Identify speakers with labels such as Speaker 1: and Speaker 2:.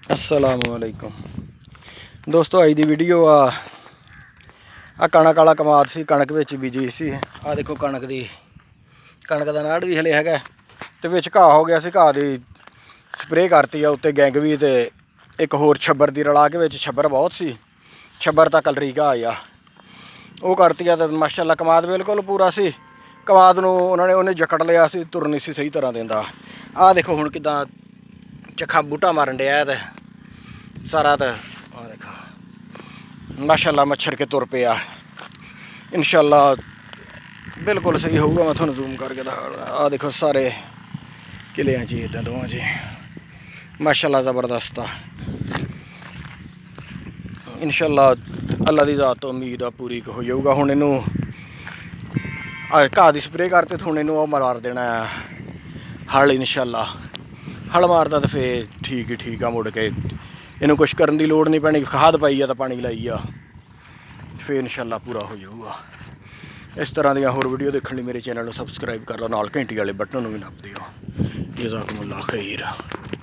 Speaker 1: अस्सलामुअलैकुम दोस्तों, अज की वीडियो आ कणक वाला कमाद सी। कणक विच बीजी सी। आ देखो कणक का नाड़ भी हले है तो विच घाह हो गया सी। घाह की स्प्रे करती आ उत्ते गैंग भी तो एक होर छब्बर की रला के विच छब्बर बहुत सी। छब्बर तो कलरी घाह आ वो करती आ तो माशाअल्लाह कमाद बिल्कुल पूरा सी। कमाद नूं उन्हें जकड़ लिया सी, तुर नहीं सी सही तरह देंदा। आ देखो हुण किदां चखा बूटा मारन डिया ते सारा तो देखो माशाअल्लाह मच्छर के तुर पे आ। इंशाअल्लाह बिल्कुल सही होगा। मैं थोड़ा जूम करके दिखा। आ देखो सारे किलियां जी इदां दोवां जी माशाअल्लाह ज़बरदस्त आ। इंशाअल्लाह अल्लाह की ज़ात तो उम्मीद आ पूरी हो जाऊगा। हुण इनू घाह की स्प्रे करते हुण इनू मार देना हल। इंशाअल्लाह हल मारदा तो फिर ठीक ही ठीक आ। मुड़ के इनू कुछ करने की लोड़ नहीं पैनी। खाद पाई आ तो पानी लाई आ फिर इंशाअल्लाह पूरा हो जाऊगा। इस तरह दी होर वीडियो देखने मेरे चैनल को सबसक्राइब कर लो, नाल घंटी वाले बटन भी नप दिओ। जज़ाकुमुल्लाह खैर।